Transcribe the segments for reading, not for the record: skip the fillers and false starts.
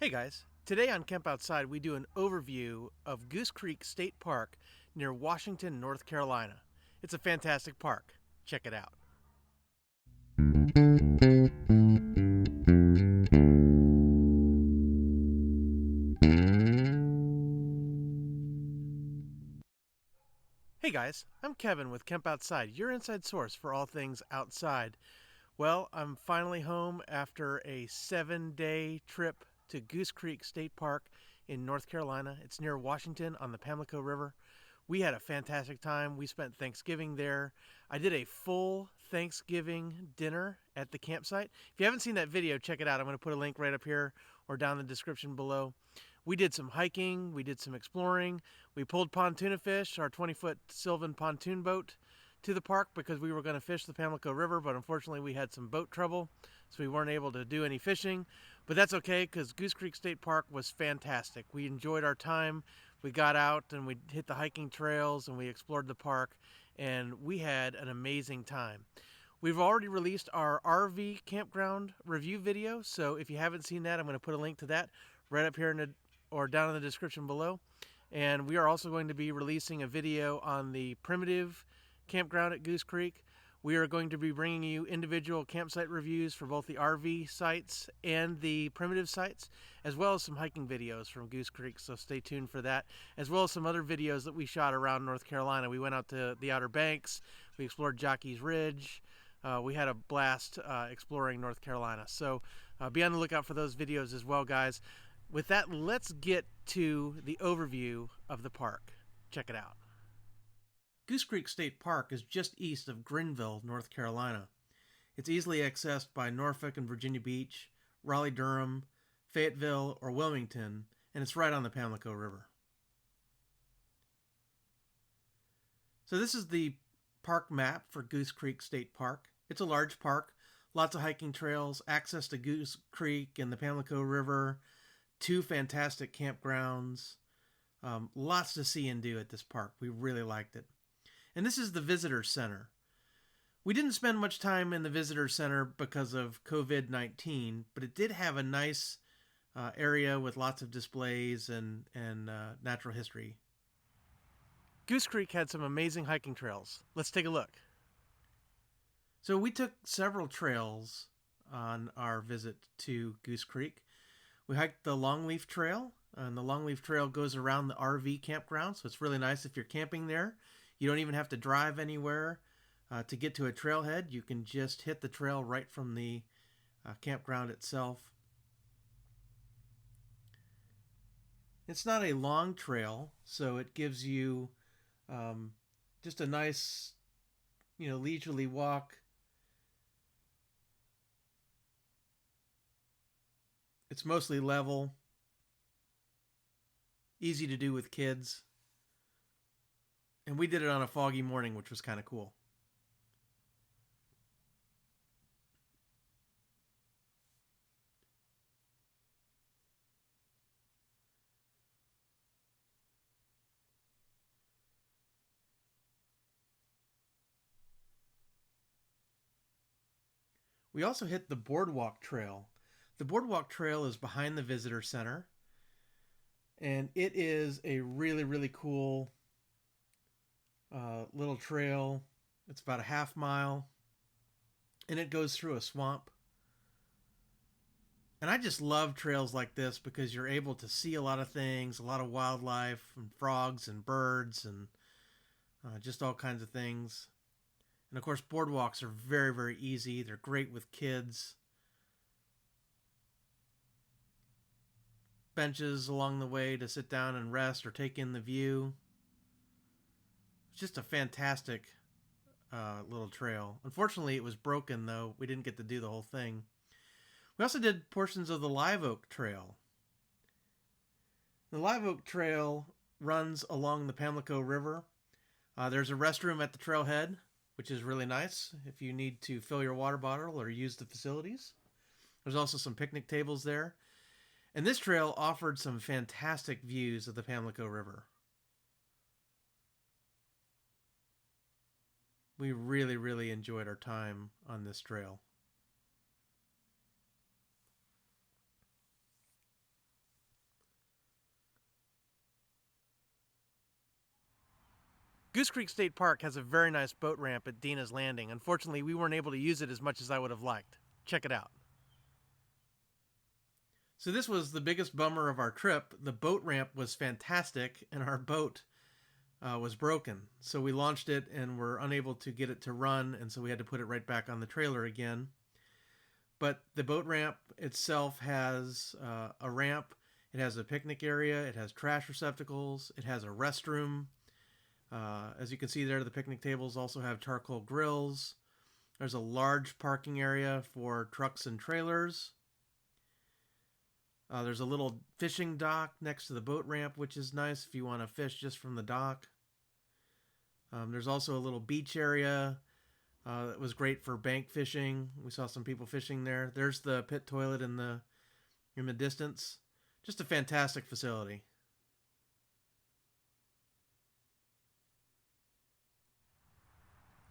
Hey guys, today on Camp Outside we do an overview of Goose Creek State Park near Washington, North Carolina. It's a fantastic park. Check it out. Hey guys, I'm Kevin with Camp Outside, your inside source for all things outside. Well, I'm finally home after a 7-day trip to Goose Creek State Park in North Carolina. It's near Washington on the Pamlico River. We had a fantastic time. We spent Thanksgiving there. I did a full Thanksgiving dinner at the campsite. If you haven't seen that video, check it out. I'm going to put a link right up here or down in the description below. We did some hiking, we did some exploring. We pulled pontoon fish, our 20-foot Sylvan pontoon boat, to the park because we were going to fish the Pamlico River, but unfortunately we had some boat trouble, so we weren't able to do any fishing. But that's okay because Goose Creek State Park was fantastic. We enjoyed our time. We got out and we hit the hiking trails and we explored the park, and we had an amazing time. We've already released our RV campground review video, so if you haven't seen that, I'm going to put a link to that right up here or down in the description below. And we are also going to be releasing a video on the primitive campground at Goose Creek. We are going to be bringing you individual campsite reviews for both the RV sites and the primitive sites, as well as some hiking videos from Goose Creek, so stay tuned for that, as well as some other videos that we shot around North Carolina. We went out to the Outer Banks, we explored Jockey's Ridge, we had a blast exploring North Carolina. So be on the lookout for those videos as well, guys. With that, let's get to the overview of the park. Check it out. Goose Creek State Park is just east of Grenville, North Carolina. It's easily accessed by Norfolk and Virginia Beach, Raleigh-Durham, Fayetteville, or Wilmington, and it's right on the Pamlico River. So this is the park map for Goose Creek State Park. It's a large park, lots of hiking trails, access to Goose Creek and the Pamlico River, 2 fantastic campgrounds, lots to see and do at this park. We really liked it. And this is the visitor center. We didn't spend much time in the visitor center because of COVID-19, but it did have a nice area with lots of displays and natural history. Goose Creek had some amazing hiking trails. Let's take a look. So we took several trails on our visit to Goose Creek. We hiked the Longleaf Trail, and the Longleaf Trail goes around the RV campground, so it's really nice if you're camping there. You don't even have to drive anywhere to get to a trailhead. You can just hit the trail right from the campground itself. It's not a long trail, so it gives you just a nice, leisurely walk. It's mostly level, easy to do with kids. And we did it on a foggy morning, which was kind of cool. We also hit the Boardwalk Trail. The Boardwalk Trail is behind the visitor center, and it is a really, really cool little trail. It's about a half mile, and it goes through a swamp. And I just love trails like this because you're able to see a lot of things, a lot of wildlife, and frogs and birds, and just all kinds of things. And of course, boardwalks are very, very easy. They're great with kids. Benches along the way to sit down and rest or take in the view. It's just a fantastic little trail. Unfortunately, it was broken, though. We didn't get to do the whole thing. We also did portions of the Live Oak Trail. The Live Oak Trail runs along the Pamlico River. There's a restroom at the trailhead, which is really nice if you need to fill your water bottle or use the facilities. There's also some picnic tables there. And this trail offered some fantastic views of the Pamlico River. We really, really enjoyed our time on this trail. Goose Creek State Park has a very nice boat ramp at Dina's Landing. Unfortunately, we weren't able to use it as much as I would have liked. Check it out. So this was the biggest bummer of our trip. The boat ramp was fantastic, and our boat was broken. So we launched it and were unable to get it to run, and so we had to put it right back on the trailer again. But the boat ramp itself has a ramp. It has a picnic area. It has trash receptacles. It has a restroom. As you can see there, the picnic tables also have charcoal grills. There's a large parking area for trucks and trailers. There's a little fishing dock next to the boat ramp, which is nice if you want to fish just from the dock. There's also a little beach area that was great for bank fishing. We saw some people fishing there. There's the pit toilet in the distance. Just a fantastic facility.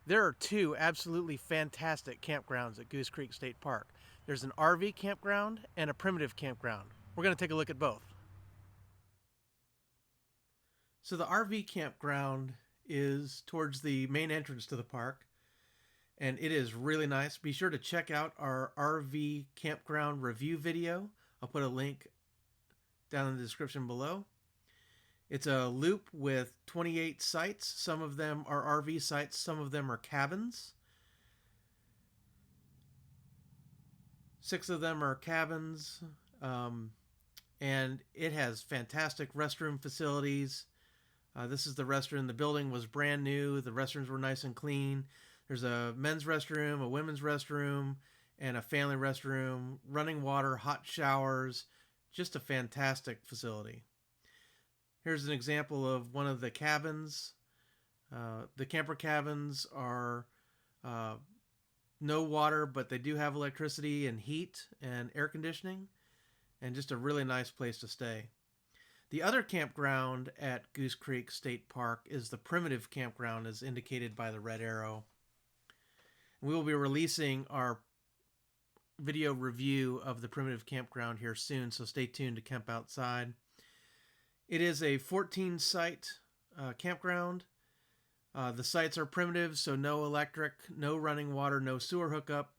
There are two absolutely fantastic campgrounds at Goose Creek State Park. There's an RV campground and a primitive campground. We're going to take a look at both. So the RV campground is towards the main entrance to the park, and it is really nice. Be sure to check out our RV campground review video. I'll put a link down in the description below. It's a loop with 28 sites. Some of them are RV sites, some of them are cabins. 6 of them are cabins, and it has fantastic restroom facilities. This is the restroom. The building was brand new. The restrooms were nice and clean. There's a men's restroom, a women's restroom, and a family restroom, running water, hot showers. Just a fantastic facility. Here's an example of one of the cabins. The camper cabins are no water, but they do have electricity and heat and air conditioning, and just a really nice place to stay. The other campground at Goose Creek State Park is the primitive campground, as indicated by the red arrow. We will be releasing our video review of the primitive campground here soon, so stay tuned to Kemp Outside. It is a 14-site campground. The sites are primitive, so no electric, no running water, no sewer hookup.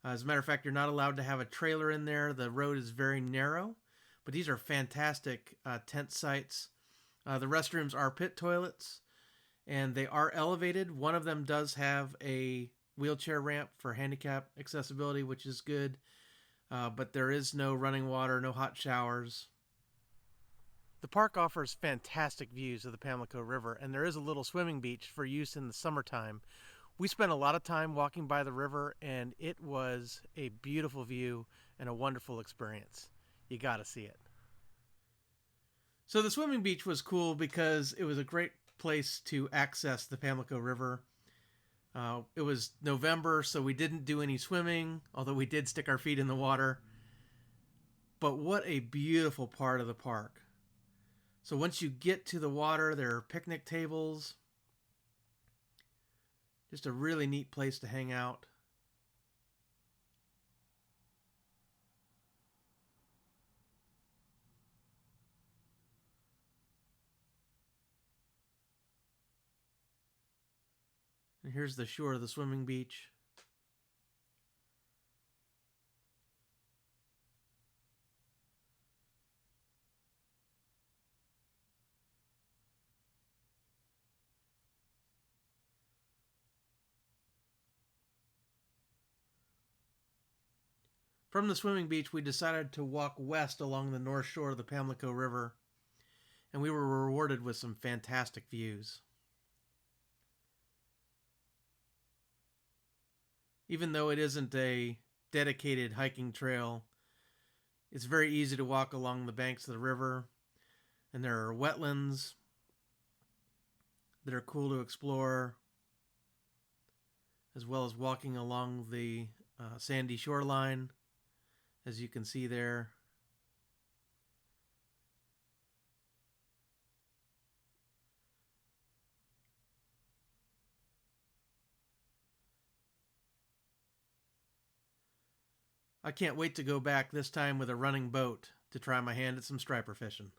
As a matter of fact, you're not allowed to have a trailer in there. The road is very narrow, but these are fantastic tent sites. The restrooms are pit toilets, and they are elevated. One of them does have a wheelchair ramp for handicap accessibility, which is good, but there is no running water, no hot showers. The park offers fantastic views of the Pamlico River, and there is a little swimming beach for use in the summertime. We spent a lot of time walking by the river, and it was a beautiful view and a wonderful experience. You got to see it. So the swimming beach was cool because it was a great place to access the Pamlico River. It was November, so we didn't do any swimming, although we did stick our feet in the water. But what a beautiful part of the park. So once you get to the water, there are picnic tables. Just a really neat place to hang out. And here's the shore of the swimming beach. From the swimming beach, we decided to walk west along the north shore of the Pamlico River, and we were rewarded with some fantastic views. Even though it isn't a dedicated hiking trail, it's very easy to walk along the banks of the river, and there are wetlands that are cool to explore, as well as walking along the sandy shoreline, as you can see there. I can't wait to go back, this time with a running boat, to try my hand at some striper fishing.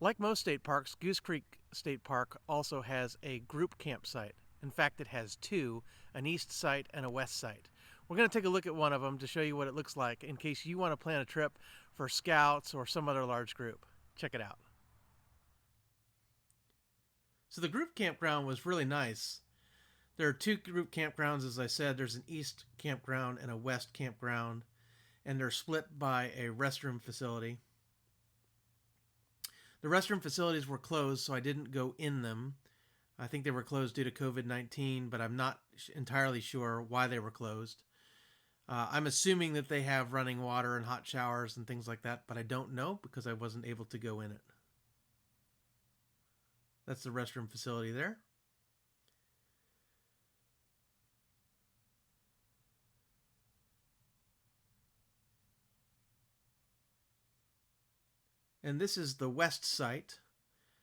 Like most state parks, Goose Creek State Park also has a group campsite. In fact, it has two, an east site and a west site. We're going to take a look at one of them to show you what it looks like in case you want to plan a trip for scouts or some other large group. Check it out. So the group campground was really nice. There are two group campgrounds, as I said. There's an east campground and a west campground, and they're split by a restroom facility. The restroom facilities were closed, so I didn't go in them. I think they were closed due to COVID-19, but I'm not entirely sure why they were closed. I'm assuming that they have running water and hot showers and things like that, but I don't know because I wasn't able to go in it. That's the restroom facility there. And this is the west site.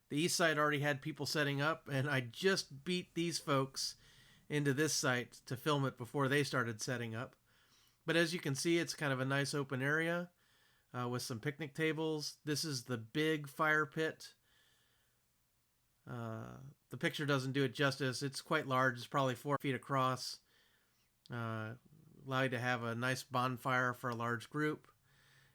The east side already had people setting up, and I just beat these folks into this site to film it before they started setting up. But as you can see, it's kind of a nice open area with some picnic tables. This is the big fire pit. The picture doesn't do it justice. It's quite large. It's probably 4 feet across. Allow you to have a nice bonfire for a large group,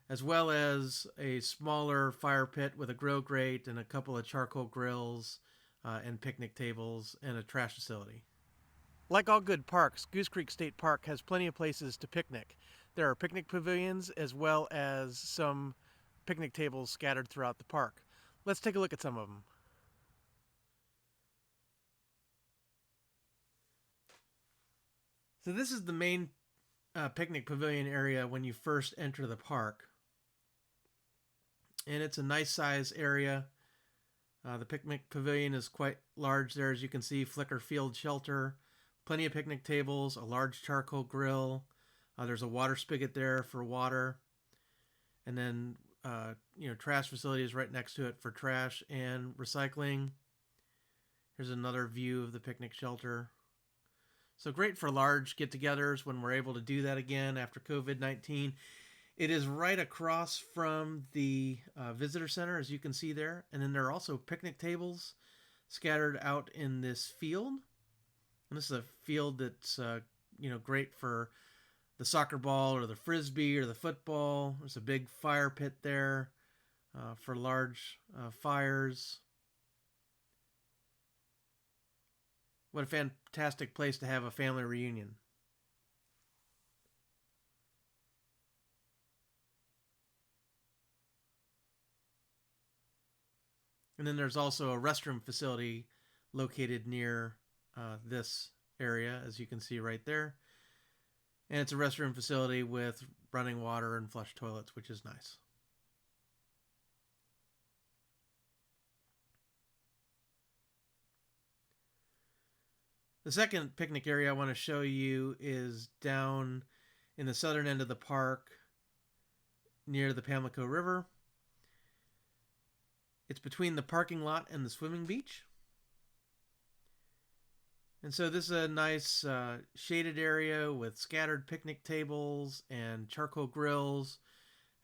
as well as a smaller fire pit with a grill grate and a couple of charcoal grills and picnic tables and a trash facility. Like all good parks, Goose Creek State Park has plenty of places to picnic. There are picnic pavilions as well as some picnic tables scattered throughout the park. Let's take a look at some of them. So this is the main picnic pavilion area when you first enter the park. And it's a nice size area. The picnic pavilion is quite large there, as you can see. Flicker field shelter, plenty of picnic tables, a large charcoal grill. There's a water spigot there for water. And then, trash facilities right next to it for trash and recycling. Here's another view of the picnic shelter. So great for large get-togethers when we're able to do that again after COVID-19. It is right across from the visitor center, as you can see there. And then there are also picnic tables scattered out in this field. And this is a field that's, great for the soccer ball or the frisbee or the football. There's a big fire pit there for large fires. What a fantastic place to have a family reunion. And then there's also a restroom facility located near this area, as you can see right there. And it's a restroom facility with running water and flush toilets, which is nice. The second picnic area I want to show you is down in the southern end of the park near the Pamlico River. It's between the parking lot and the swimming beach. And so this is a nice shaded area with scattered picnic tables and charcoal grills.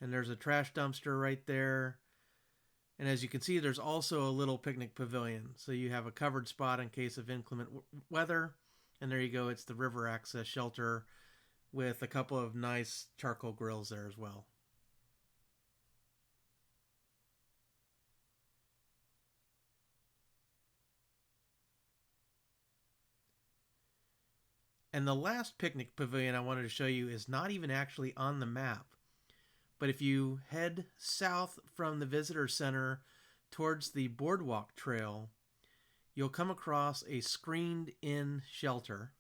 And there's a trash dumpster right there. And as you can see, there's also a little picnic pavilion. So you have a covered spot in case of inclement weather. And there you go. It's the river access shelter with a couple of nice charcoal grills there as well. And the last picnic pavilion I wanted to show you is not even actually on the map. But if you head south from the visitor center towards the boardwalk trail, you'll come across a screened-in shelter.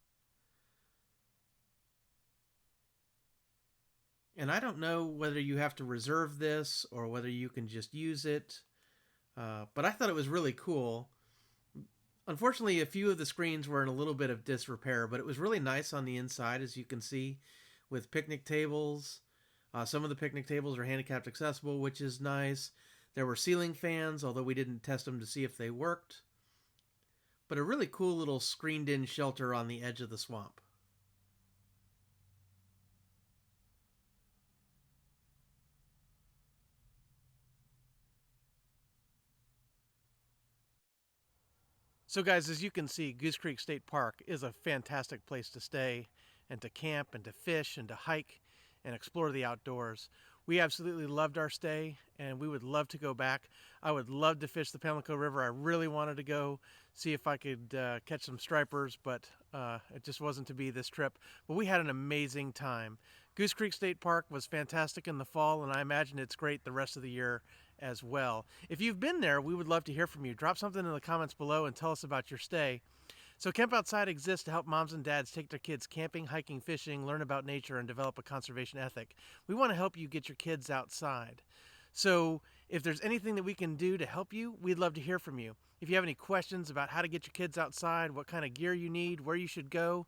And I don't know whether you have to reserve this or whether you can just use it. But I thought it was really cool. Unfortunately, a few of the screens were in a little bit of disrepair, but it was really nice on the inside, as you can see, with picnic tables. Some of the picnic tables are handicapped accessible, which is nice. There were ceiling fans, although we didn't test them to see if they worked. But a really cool little screened-in shelter on the edge of the swamp. So, guys, as you can see, Goose Creek State Park is a fantastic place to stay and to camp and to fish and to hike and explore the outdoors. We absolutely loved our stay and we would love to go back. I would love to fish the Pamlico River. I really wanted to go see if I could catch some stripers, but it just wasn't to be this trip. But we had an amazing time. Goose Creek State Park was fantastic in the fall, and I imagine it's great the rest of the year as well. If you've been there, we would love to hear from you. Drop something in the comments below and tell us about your stay. So Camp Outside exists to help moms and dads take their kids camping, hiking, fishing, learn about nature, and develop a conservation ethic. We want to help you get your kids outside. So if there's anything that we can do to help you, we'd love to hear from you. If you have any questions about how to get your kids outside, what kind of gear you need, where you should go,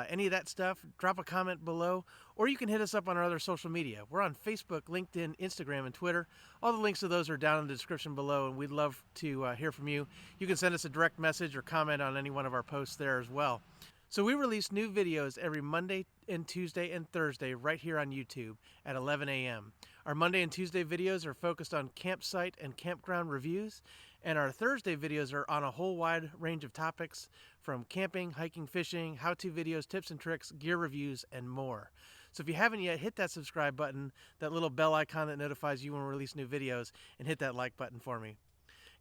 any of that stuff, drop a comment below, or you can hit us up on our other social media. We're on Facebook, LinkedIn, Instagram, and Twitter. All the links to those are down in the description below, and we'd love to hear from you. You can send us a direct message or comment on any one of our posts there as well. So we release new videos every Monday and Tuesday and Thursday right here on YouTube at 11 a.m. Our Monday and Tuesday videos are focused on campsite and campground reviews, and our Thursday videos are on a whole wide range of topics from camping, hiking, fishing, how-to videos, tips and tricks, gear reviews, and more. So if you haven't yet, hit that subscribe button, that little bell icon that notifies you when we release new videos, and hit that like button for me.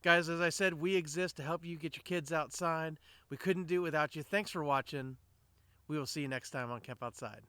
Guys, as I said, we exist to help you get your kids outside. We couldn't do it without you. Thanks for watching. We will see you next time on Camp Outside.